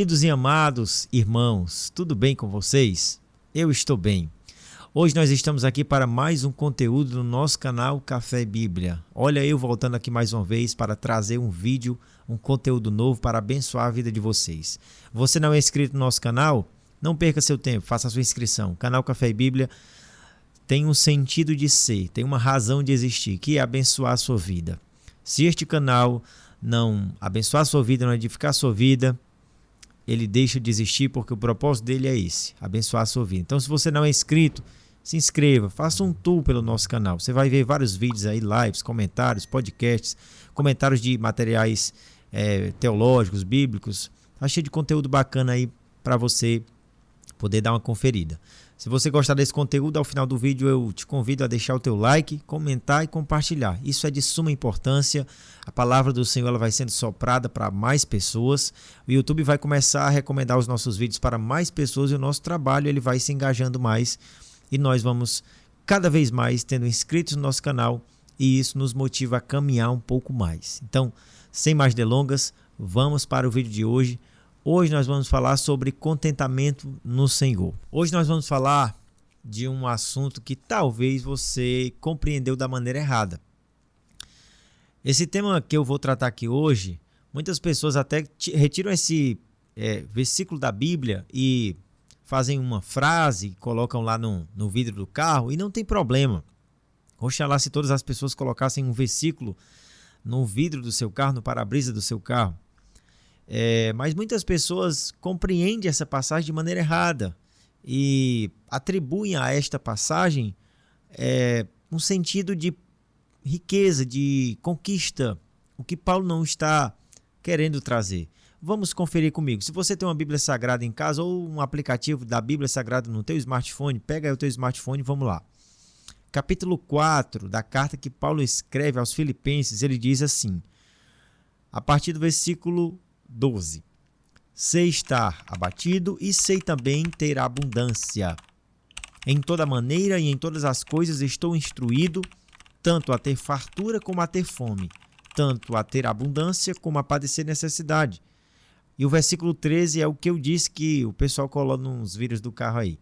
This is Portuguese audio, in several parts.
Queridos e amados irmãos, tudo bem com vocês? Eu estou bem. Hoje nós estamos aqui para mais um conteúdo no nosso canal Café e Bíblia. Olha, eu voltando aqui mais uma vez para trazer um vídeo, um conteúdo novo para abençoar a vida de vocês. Você não é inscrito no nosso canal? Não perca seu tempo, faça a sua inscrição. O canal Café e Bíblia tem um sentido de ser, tem uma razão de existir, que é abençoar a sua vida. Se este canal não abençoar a sua vida, não edificar a sua vida, ele deixa de existir, porque o propósito dele é esse, abençoar a sua vida. Então, se você não é inscrito, se inscreva, faça um tour pelo nosso canal. Você vai ver vários vídeos aí, lives, comentários, podcasts, comentários de materiais teológicos, bíblicos. Tá cheio de conteúdo bacana aí para você poder dar uma conferida. Se você gostar desse conteúdo, ao final do vídeo eu te convido a deixar o teu like, comentar e compartilhar. Isso é de suma importância. A palavra do Senhor ela vai sendo soprada para mais pessoas. O YouTube vai começar a recomendar os nossos vídeos para mais pessoas e o nosso trabalho ele vai se engajando mais. E nós vamos cada vez mais tendo inscritos no nosso canal e isso nos motiva a caminhar um pouco mais. Então, sem mais delongas, vamos para o vídeo de hoje. Hoje nós vamos falar sobre contentamento no Senhor. Hoje nós vamos falar de um assunto que talvez você compreendeu da maneira errada. Esse tema que eu vou tratar aqui hoje, muitas pessoas até retiram esse versículo da Bíblia e fazem uma frase, colocam lá no vidro do carro e não tem problema. Oxalá se todas as pessoas colocassem um versículo no vidro do seu carro, no para-brisa do seu carro. Mas muitas pessoas compreendem essa passagem de maneira errada e atribuem a esta passagem um sentido de riqueza, de conquista, o que Paulo não está querendo trazer. Vamos conferir comigo. Se você tem uma Bíblia Sagrada em casa ou um aplicativo da Bíblia Sagrada no teu smartphone, pega aí o teu smartphone e vamos lá. Capítulo 4 da carta que Paulo escreve aos Filipenses, ele diz assim, a partir do versículo 12. Sei estar abatido e sei também ter abundância. Em toda maneira e em todas as coisas estou instruído, tanto a ter fartura como a ter fome, tanto a ter abundância como a padecer necessidade. E o versículo 13 é o que eu disse que o pessoal colou nos vidros do carro aí.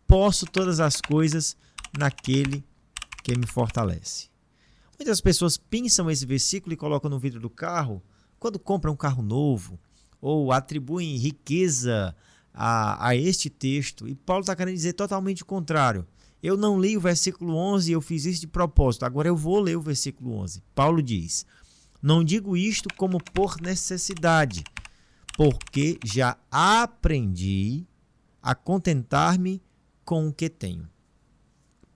Posso todas as coisas naquele que me fortalece. Muitas pessoas pensam esse versículo e colocam no vidro do carro quando compram um carro novo, ou atribuem riqueza a este texto. E Paulo está querendo dizer totalmente o contrário. Eu não li o versículo 11 e eu fiz isso de propósito. Agora eu vou ler o versículo 11. Paulo diz, não digo isto como por necessidade, porque já aprendi a contentar-me com o que tenho.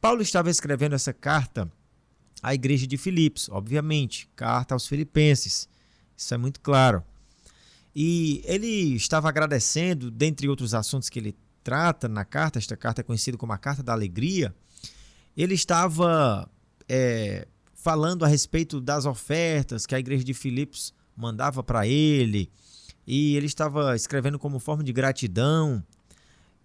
Paulo estava escrevendo essa carta à igreja de Filipos, obviamente, carta aos Filipenses. Isso é muito claro. E ele estava agradecendo, dentre outros assuntos que ele trata na carta, esta carta é conhecida como a Carta da Alegria, ele estava falando a respeito das ofertas que a igreja de Filipos mandava para ele, e ele estava escrevendo como forma de gratidão.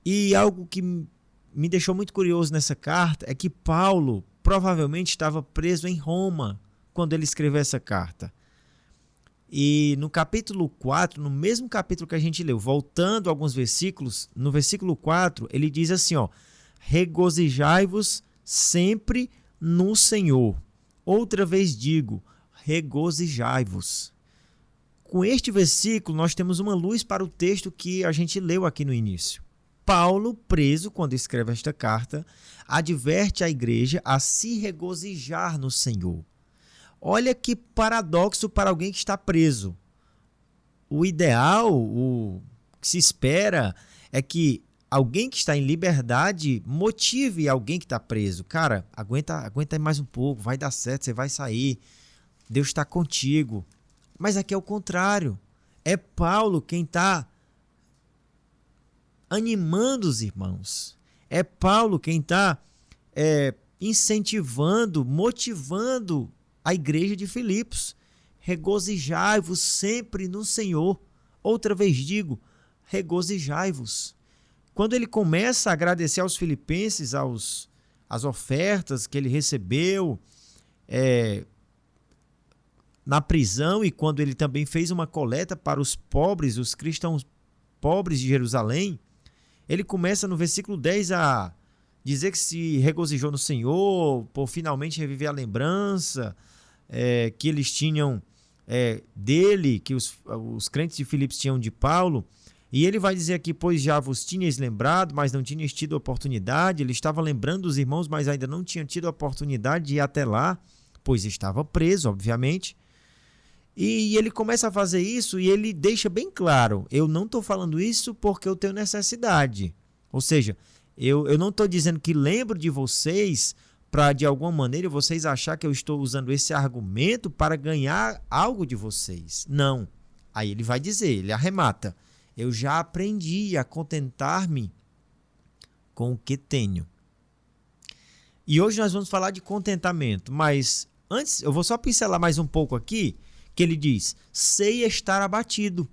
E algo que me deixou muito curioso nessa carta é que Paulo provavelmente estava preso em Roma quando ele escreveu essa carta. E no capítulo 4, no mesmo capítulo que a gente leu, voltando alguns versículos, no versículo 4, ele diz assim, regozijai-vos sempre no Senhor. Outra vez digo, regozijai-vos. Com este versículo, nós temos uma luz para o texto que a gente leu aqui no início. Paulo, preso quando escreve esta carta, adverte a igreja a se regozijar no Senhor. Olha que paradoxo para alguém que está preso. O ideal, o que se espera é que alguém que está em liberdade motive alguém que está preso. Cara, aguenta mais um pouco, vai dar certo, você vai sair. Deus está contigo. Mas aqui é o contrário. É Paulo quem está animando os irmãos. É Paulo quem está incentivando, motivando a igreja de Filipos. Regozijai-vos sempre no Senhor. Outra vez digo, regozijai-vos. Quando ele começa a agradecer aos filipenses, as ofertas que ele recebeu na prisão, e quando ele também fez uma coleta para os pobres, os cristãos pobres de Jerusalém, ele começa no versículo 10 a dizer que se regozijou no Senhor por finalmente reviver a lembrança que eles tinham dele, que os crentes de Filipos tinham de Paulo. E ele vai dizer aqui, pois já vos tinhas lembrado, mas não tinhas tido oportunidade. Ele estava lembrando dos irmãos, mas ainda não tinha tido a oportunidade de ir até lá, pois estava preso, obviamente. E ele começa a fazer isso e ele deixa bem claro, eu não estou falando isso porque eu tenho necessidade. Ou seja, eu não estou dizendo que lembro de vocês para, de alguma maneira, vocês achar que eu estou usando esse argumento para ganhar algo de vocês. Não. Aí ele vai dizer, ele arremata, eu já aprendi a contentar-me com o que tenho. E hoje nós vamos falar de contentamento, mas antes eu vou só pincelar mais um pouco aqui, que ele diz, sei estar abatido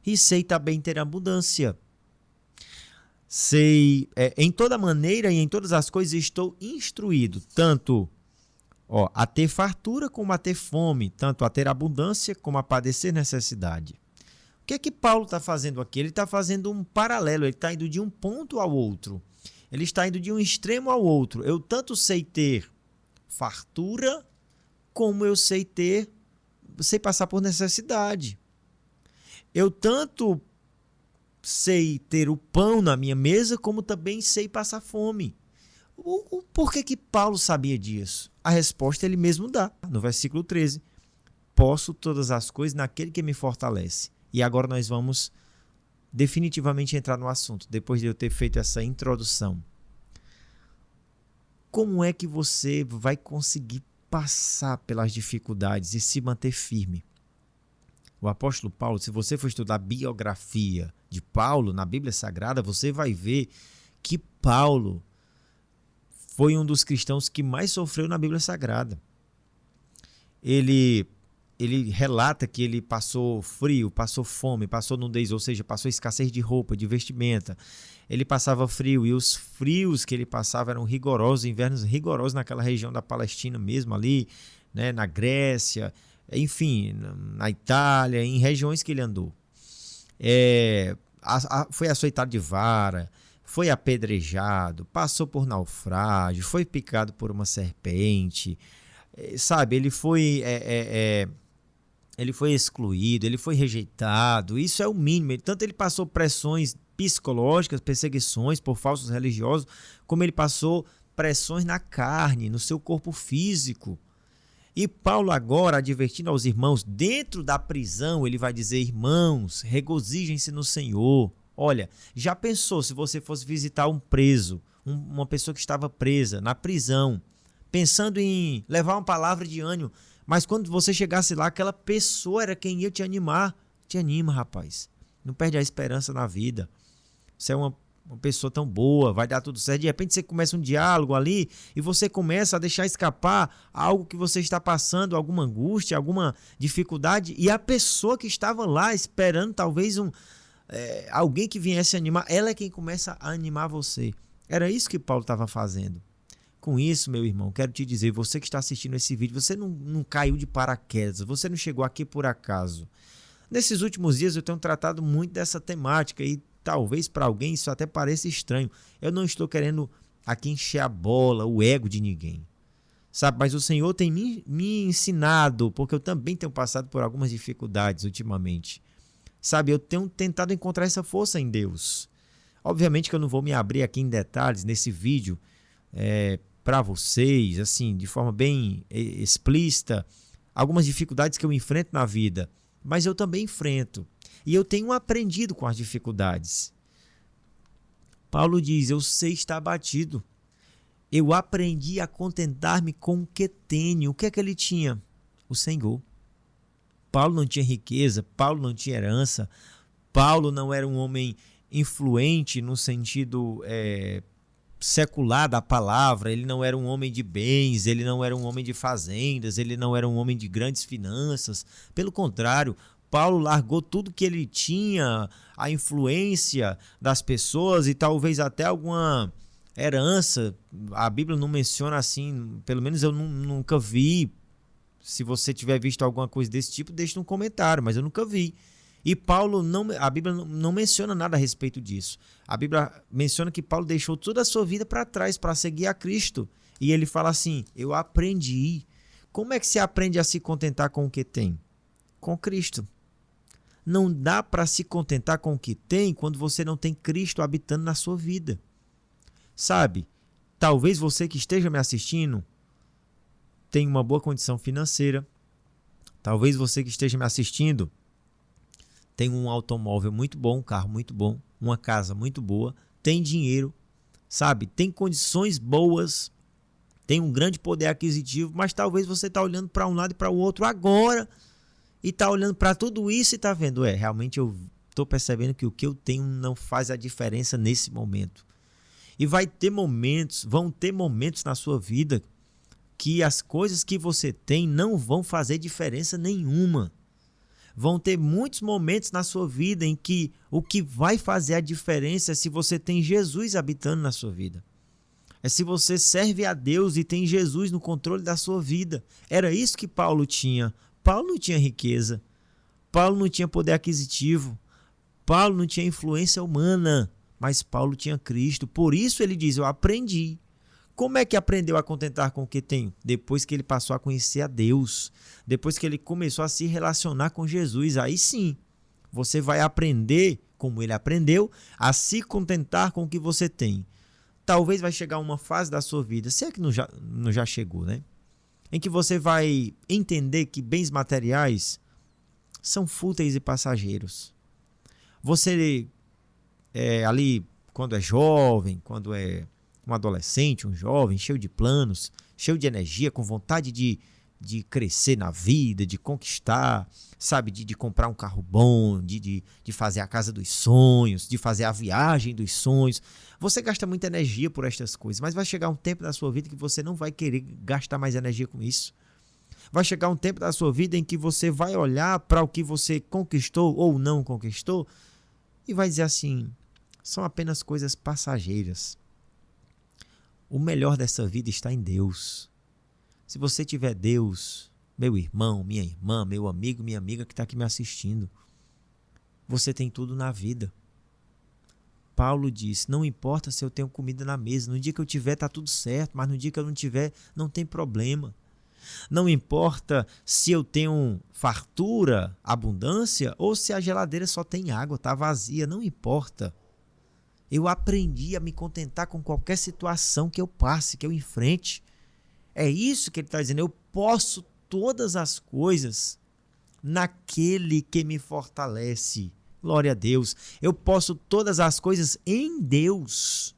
e sei também ter abundância. Sei, em toda maneira e em todas as coisas estou instruído, tanto a ter fartura como a ter fome, tanto a ter abundância como a padecer necessidade. O que é que Paulo está fazendo aqui? Ele está fazendo um paralelo, ele está indo de um ponto ao outro. Ele está indo de um extremo ao outro. Eu tanto sei ter fartura, como eu sei passar por necessidade. Eu tanto sei ter o pão na minha mesa, como também sei passar fome. Por que Paulo sabia disso? A resposta ele mesmo dá, no versículo 13. Posso todas as coisas naquele que me fortalece. E agora nós vamos definitivamente entrar no assunto, depois de eu ter feito essa introdução. Como é que você vai conseguir passar pelas dificuldades e se manter firme? O apóstolo Paulo, se você for estudar a biografia de Paulo na Bíblia Sagrada, você vai ver que Paulo foi um dos cristãos que mais sofreu na Bíblia Sagrada. Ele relata que ele passou frio, passou fome, passou nudez, ou seja, passou escassez de roupa, de vestimenta. Ele passava frio e os frios que ele passava eram rigorosos, invernos rigorosos naquela região da Palestina mesmo ali, né, na Grécia, enfim, na Itália, em regiões que ele andou. Foi açoitado de vara, foi apedrejado, passou por naufrágio, foi picado por uma serpente, sabe, ele foi excluído, ele foi rejeitado, isso é o mínimo. Tanto ele passou pressões psicológicas, perseguições por falsos religiosos, como ele passou pressões na carne, no seu corpo físico. E Paulo agora, advertindo aos irmãos, dentro da prisão, ele vai dizer, irmãos, regozijem-se no Senhor. Olha, já pensou se você fosse visitar um preso, uma pessoa que estava presa na prisão, pensando em levar uma palavra de ânimo, mas quando você chegasse lá, aquela pessoa era quem ia te animar. Te anima, rapaz. Não perde a esperança na vida. Você é uma pessoa tão boa, vai dar tudo certo. De repente você começa um diálogo ali e você começa a deixar escapar algo que você está passando, alguma angústia, alguma dificuldade, e a pessoa que estava lá esperando talvez alguém que viesse animar, ela é quem começa a animar você. Era isso que Paulo estava fazendo. Com isso, meu irmão, quero te dizer, você que está assistindo esse vídeo, você não caiu de paraquedas, você não chegou aqui por acaso. Nesses últimos dias eu tenho tratado muito dessa temática e talvez para alguém isso até pareça estranho. Eu não estou querendo aqui encher a bola, o ego de ninguém, sabe? Mas o Senhor tem me ensinado, porque eu também tenho passado por algumas dificuldades ultimamente. Sabe, eu tenho tentado encontrar essa força em Deus. Obviamente que eu não vou me abrir aqui em detalhes nesse vídeo para vocês, assim, de forma bem explícita, algumas dificuldades que eu enfrento na vida, mas eu também enfrento. E eu tenho aprendido com as dificuldades. Paulo diz, eu sei estar abatido. Eu aprendi a contentar-me com o que tenho. O que é que ele tinha? O Senhor. Paulo não tinha riqueza, Paulo não tinha herança, Paulo não era um homem influente no sentido secular da palavra, ele não era um homem de bens, ele não era um homem de fazendas, ele não era um homem de grandes finanças. Pelo contrário, Paulo largou tudo que ele tinha, a influência das pessoas e talvez até alguma herança. A Bíblia não menciona assim, pelo menos eu nunca vi. Se você tiver visto alguma coisa desse tipo, deixe no comentário, mas eu nunca vi E Paulo a Bíblia não menciona nada a respeito disso. A Bíblia menciona que Paulo deixou toda a sua vida para trás para seguir a Cristo. E ele fala assim: eu aprendi. Como é que se aprende a se contentar com o que tem? Com Cristo. Não dá para se contentar com o que tem quando você não tem Cristo habitando na sua vida. Sabe, talvez você que esteja me assistindo tenha uma boa condição financeira. Talvez você que esteja me assistindo tenha um automóvel muito bom, um carro muito bom, uma casa muito boa, tem dinheiro, sabe, tem condições boas, tem um grande poder aquisitivo, mas talvez você está olhando para um lado e para o outro agora e está olhando para tudo isso e está vendo, realmente eu estou percebendo que o que eu tenho não faz a diferença nesse momento. E vão ter momentos na sua vida que as coisas que você tem não vão fazer diferença nenhuma. Vão ter muitos momentos na sua vida em que o que vai fazer a diferença é se você tem Jesus habitando na sua vida. É se você serve a Deus e tem Jesus no controle da sua vida. Era isso que Paulo tinha. Paulo não tinha riqueza. Paulo não tinha poder aquisitivo. Paulo não tinha influência humana. Mas Paulo tinha Cristo. Por isso ele diz: eu aprendi. Como é que aprendeu a contentar com o que tem? Depois que ele passou a conhecer a Deus. Depois que ele começou a se relacionar com Jesus. Aí sim, você vai aprender, como ele aprendeu, a se contentar com o que você tem. Talvez vai chegar uma fase da sua vida, se é que não já chegou, né? Em que você vai entender que bens materiais são fúteis e passageiros. Você ali, quando é jovem, quando é um adolescente, um jovem, cheio de planos, cheio de energia, com vontade de crescer na vida, de conquistar, sabe, de comprar um carro bom, de fazer a casa dos sonhos, de fazer a viagem dos sonhos. Você gasta muita energia por estas coisas, mas vai chegar um tempo da sua vida que você não vai querer gastar mais energia com isso. Vai chegar um tempo da sua vida em que você vai olhar para o que você conquistou ou não conquistou e vai dizer assim: são apenas coisas passageiras. O melhor dessa vida está em Deus. Se você tiver Deus, meu irmão, minha irmã, meu amigo, minha amiga que está aqui me assistindo, você tem tudo na vida. Paulo diz: não importa se eu tenho comida na mesa, no dia que eu tiver está tudo certo, mas no dia que eu não tiver, não tem problema. Não importa se eu tenho fartura, abundância, ou se a geladeira só tem água, está vazia, não importa. Eu aprendi a me contentar com qualquer situação que eu passe, que eu enfrente. É isso que ele está dizendo. Eu posso todas as coisas naquele que me fortalece. Glória a Deus. Eu posso todas as coisas em Deus.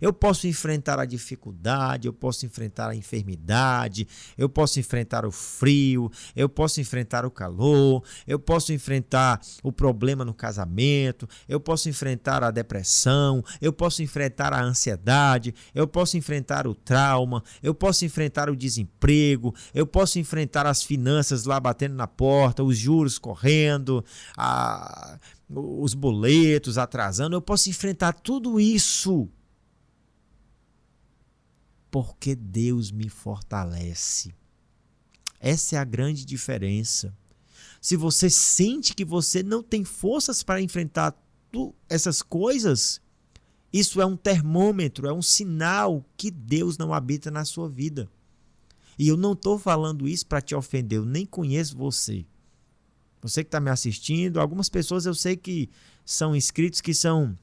Eu posso enfrentar a dificuldade, eu posso enfrentar a enfermidade, eu posso enfrentar o frio, eu posso enfrentar o calor, eu posso enfrentar o problema no casamento, eu posso enfrentar a depressão, eu posso enfrentar a ansiedade, eu posso enfrentar o trauma, eu posso enfrentar o desemprego, eu posso enfrentar as finanças lá batendo na porta, os juros correndo, os boletos atrasando, eu posso enfrentar tudo isso. Porque Deus me fortalece. Essa é a grande diferença. Se você sente que você não tem forças para enfrentar essas coisas, isso é um termômetro, é um sinal que Deus não habita na sua vida. E eu não estou falando isso para te ofender, eu nem conheço você. Você que está me assistindo, algumas pessoas eu sei que são inscritos, que são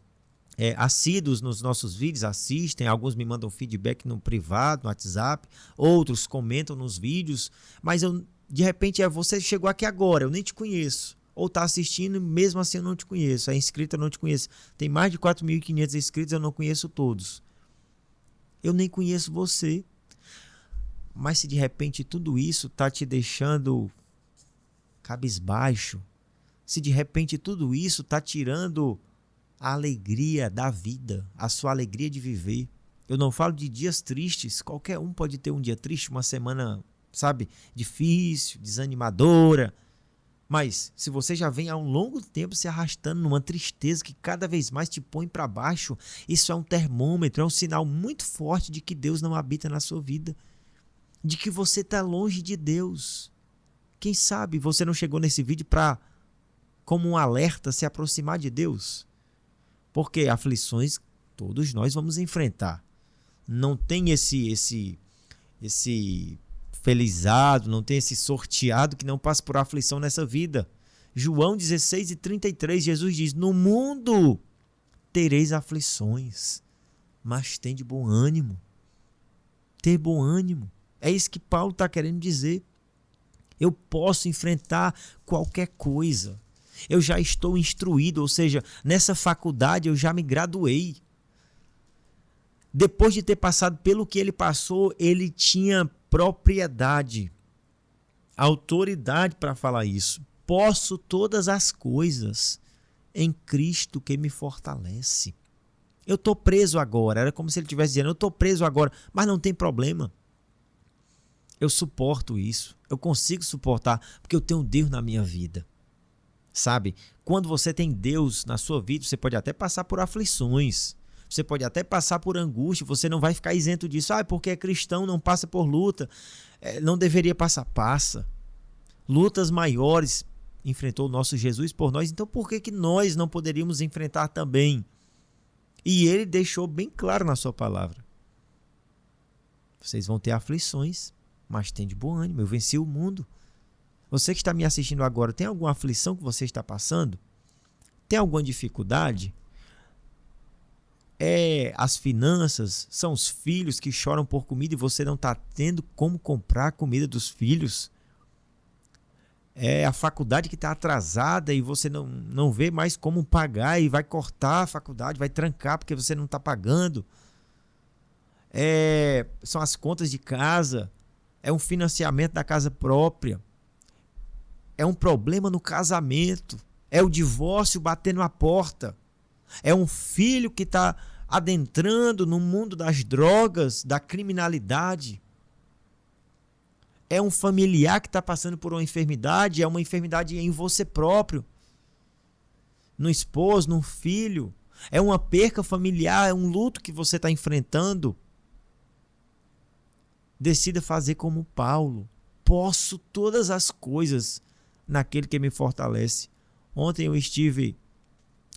assíduos nos nossos vídeos, assistem, alguns me mandam feedback no privado, no WhatsApp, outros comentam nos vídeos, mas de repente você chegou aqui agora, eu nem te conheço, ou está assistindo, mesmo assim eu não te conheço, é inscrito, eu não te conheço, tem mais de 4.500 inscritos, eu não conheço todos, eu nem conheço você, mas se de repente tudo isso está te deixando cabisbaixo, se de repente tudo isso está tirando a alegria da vida, a sua alegria de viver. Eu não falo de dias tristes, qualquer um pode ter um dia triste, uma semana, sabe, difícil, desanimadora. Mas se você já vem há um longo tempo se arrastando numa tristeza que cada vez mais te põe para baixo, isso é um termômetro, é um sinal muito forte de que Deus não habita na sua vida, de que você está longe de Deus. Quem sabe você não chegou nesse vídeo para como um alerta se aproximar de Deus. Porque aflições todos nós vamos enfrentar. Não tem esse felizado, não tem esse sorteado que não passa por aflição nessa vida. João 16:33, Jesus diz: no mundo tereis aflições, mas tem de bom ânimo. Ter bom ânimo. É isso que Paulo está querendo dizer. Eu posso enfrentar qualquer coisa. Eu já estou instruído, ou seja, nessa faculdade eu já me graduei. Depois de ter passado pelo que ele passou, ele tinha propriedade, autoridade para falar isso. Posso todas as coisas em Cristo que me fortalece. Eu estou preso agora. Era como se ele estivesse dizendo, eu estou preso agora, mas não tem problema. Eu suporto isso. Eu consigo suportar, porque eu tenho Deus na minha vida. Sabe? Quando você tem Deus na sua vida, você pode até passar por aflições. Você pode até passar por angústia. Você não vai ficar isento disso. Porque é cristão, não passa por luta. Não deveria passar. Passa. Lutas maiores enfrentou o nosso Jesus por nós. Então por que nós não poderíamos enfrentar também? E ele deixou bem claro na sua palavra. Vocês vão ter aflições, mas tem de bom ânimo. Eu venci o mundo. Você que está me assistindo agora, tem alguma aflição que você está passando? Tem alguma dificuldade? As finanças? São os filhos que choram por comida e você não está tendo como comprar a comida dos filhos? É a faculdade que está atrasada e você não vê mais como pagar e vai cortar a faculdade, vai trancar porque você não está pagando. São as contas de casa, é um financiamento da casa própria, é um problema no casamento, é o divórcio batendo a porta, é um filho que está adentrando no mundo das drogas, da criminalidade. É um familiar que está passando por uma enfermidade, é uma enfermidade em você próprio, no esposo, no filho. É uma perca familiar, é um luto que você está enfrentando. Decida fazer como Paulo. Posso todas as coisas naquele que me fortalece. Ontem eu estive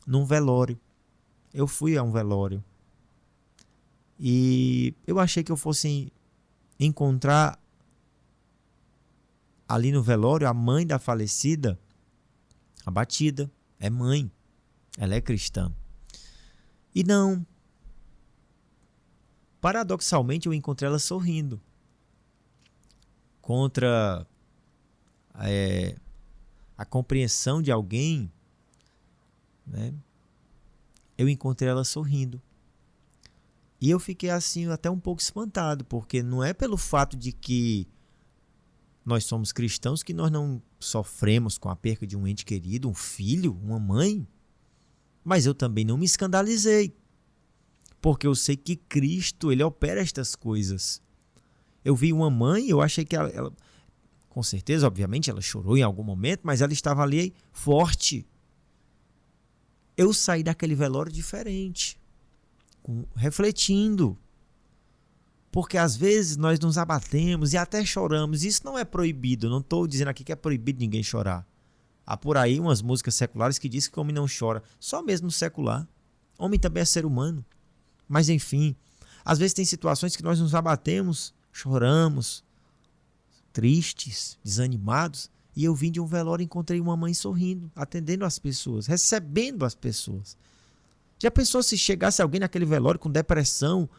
num velório. Eu fui a um velório. E eu achei que eu fosse encontrar ali no velório a mãe da falecida, abatida. É mãe. Ela é cristã. E não. Paradoxalmente eu encontrei ela sorrindo. Contra a compreensão de alguém, né? Eu encontrei ela sorrindo. E eu fiquei assim até um pouco espantado, porque não é pelo fato de que nós somos cristãos que nós não sofremos com a perca de um ente querido, um filho, uma mãe. Mas eu também não me escandalizei, porque eu sei que Cristo, ele opera estas coisas. Eu vi uma mãe, eu achei que ela com certeza, obviamente, ela chorou em algum momento, mas ela estava ali forte. Eu saí daquele velório diferente, refletindo. Porque às vezes nós nos abatemos e até choramos. Isso não é proibido. Eu não estou dizendo aqui que é proibido ninguém chorar. Há por aí umas músicas seculares que dizem que o homem não chora. Só mesmo no secular. O homem também é ser humano. Mas enfim, às vezes tem situações que nós nos abatemos, choramos, tristes, desanimados. E eu vim de um velório e encontrei uma mãe sorrindo, atendendo as pessoas, recebendo as pessoas. Já pensou se chegasse alguém naquele velório com depressão,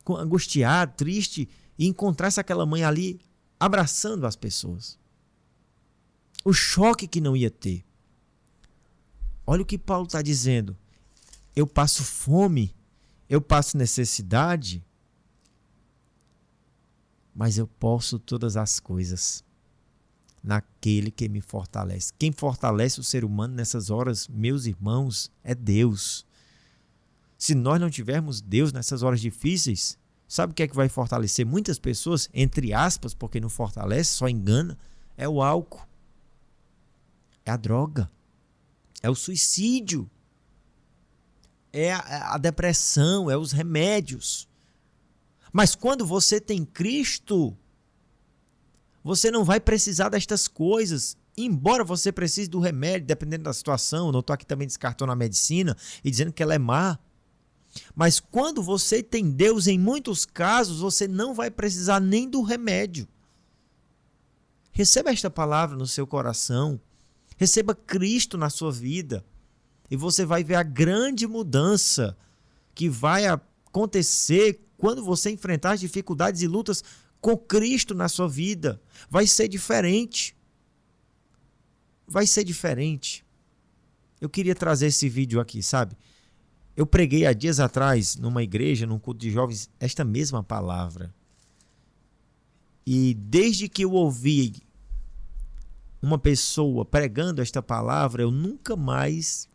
angustiado, triste, e encontrasse aquela mãe ali abraçando as pessoas? O choque que não ia ter. Olha o que Paulo está dizendo. Eu passo fome, eu passo necessidade, mas eu posso todas as coisas naquele que me fortalece. Quem fortalece o ser humano nessas horas, meus irmãos, é Deus. Se nós não tivermos Deus nessas horas difíceis, sabe o que é que vai fortalecer muitas pessoas? Entre aspas, porque não fortalece, só engana. É o álcool. É a droga. É o suicídio. É a depressão, é os remédios. Mas quando você tem Cristo, você não vai precisar destas coisas. embora você precise do remédio, dependendo da situação, não estou aqui também descartando a medicina e dizendo que ela é má, mas quando você tem Deus, em muitos casos, você não vai precisar nem do remédio. Receba esta palavra no seu coração, receba Cristo na sua vida e você vai ver a grande mudança que vai acontecer quando você enfrentar as dificuldades e lutas com Cristo na sua vida. Vai ser diferente. Vai ser diferente. Eu queria trazer esse vídeo aqui, sabe? Eu preguei há dias atrás, numa igreja, num culto de jovens, esta mesma palavra. E desde que eu ouvi uma pessoa pregando esta palavra, eu nunca mais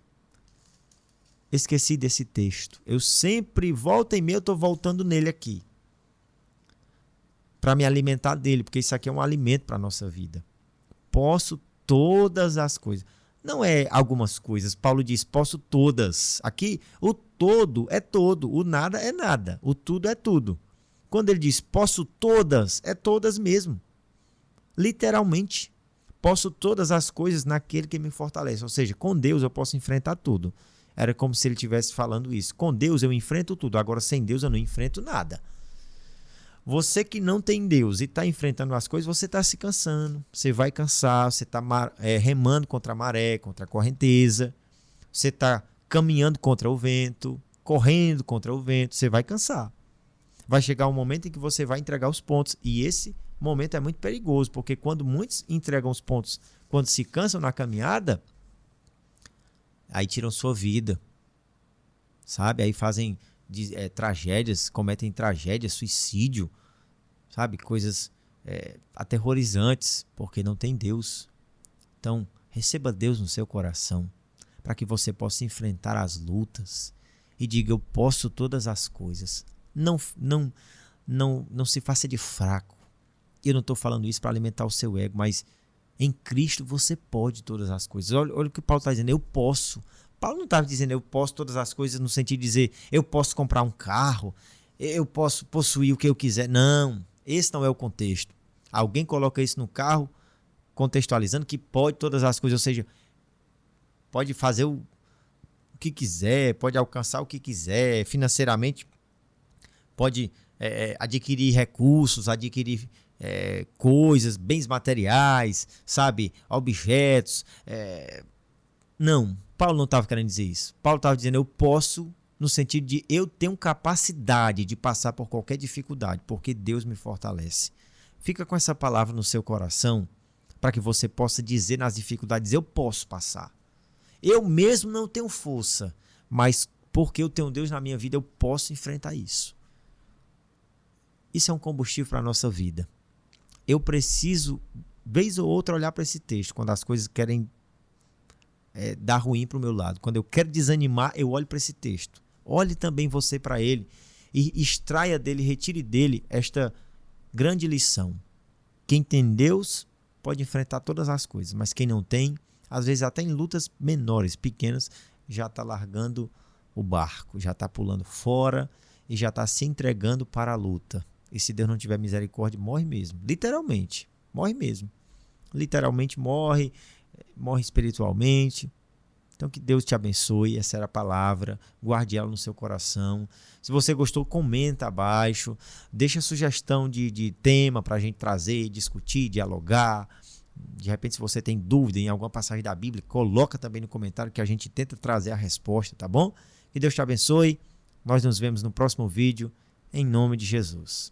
esqueci desse texto. Eu sempre, volta e meia, eu estou voltando nele aqui. Para me alimentar dele, porque isso aqui é um alimento para a nossa vida. Posso todas as coisas. Não é algumas coisas. Paulo diz, posso todas. Aqui, o todo é todo. O nada é nada. O tudo é tudo. Quando ele diz, posso todas, é todas mesmo. Literalmente. Posso todas as coisas naquele que me fortalece. Ou seja, com Deus eu posso enfrentar tudo. Era como se ele estivesse falando isso. Com Deus eu enfrento tudo. Agora, sem Deus eu não enfrento nada. Você que não tem Deus e está enfrentando as coisas, você está se cansando, você vai cansar, você está remando contra a maré, contra a correnteza, você está caminhando contra o vento, correndo contra o vento, você vai cansar. Vai chegar um momento em que você vai entregar os pontos e esse momento é muito perigoso, porque quando muitos entregam os pontos, quando se cansam na caminhada, aí tiram sua vida, sabe? Aí fazem tragédias, cometem tragédias, suicídio, sabe? Coisas aterrorizantes, porque não tem Deus. Então, receba Deus no seu coração, para que você possa enfrentar as lutas e diga, eu posso todas as coisas. Não se faça de fraco. Eu não estou falando isso para alimentar o seu ego, mas em Cristo você pode todas as coisas. Olha o que Paulo está dizendo, eu posso. Paulo não estava dizendo eu posso todas as coisas no sentido de dizer eu posso comprar um carro, eu posso possuir o que eu quiser. Não, esse não é o contexto. Alguém coloca isso no carro contextualizando que pode todas as coisas, ou seja, pode fazer o que quiser, pode alcançar o que quiser, financeiramente pode adquirir recursos, adquirir coisas, bens materiais, sabe, objetos. Não, Paulo não estava querendo dizer isso. Paulo estava dizendo eu posso, no sentido de eu tenho capacidade de passar por qualquer dificuldade, porque Deus me fortalece. Fica com essa palavra no seu coração, para que você possa dizer nas dificuldades, eu posso passar. Eu mesmo não tenho força, mas porque eu tenho Deus na minha vida, eu posso enfrentar isso. Isso é um combustível para a nossa vida. Eu preciso, vez ou outra, olhar para esse texto, quando as coisas querem dar ruim para o meu lado. Quando eu quero desanimar, eu olho para esse texto. Olhe também você para ele e extraia dele, retire dele esta grande lição. Quem tem Deus pode enfrentar todas as coisas, mas quem não tem, às vezes até em lutas menores, pequenas, já está largando o barco, já está pulando fora e já está se entregando para a luta. E se Deus não tiver misericórdia, morre mesmo. Literalmente, morre mesmo. Literalmente morre espiritualmente. Então que Deus te abençoe, essa era a palavra, guarde ela no seu coração. Se você gostou, comenta abaixo, deixa sugestão de tema para a gente trazer, discutir, dialogar. De repente, se você tem dúvida em alguma passagem da Bíblia, coloca também no comentário que a gente tenta trazer a resposta, tá bom? Que Deus te abençoe, nós nos vemos no próximo vídeo, em nome de Jesus.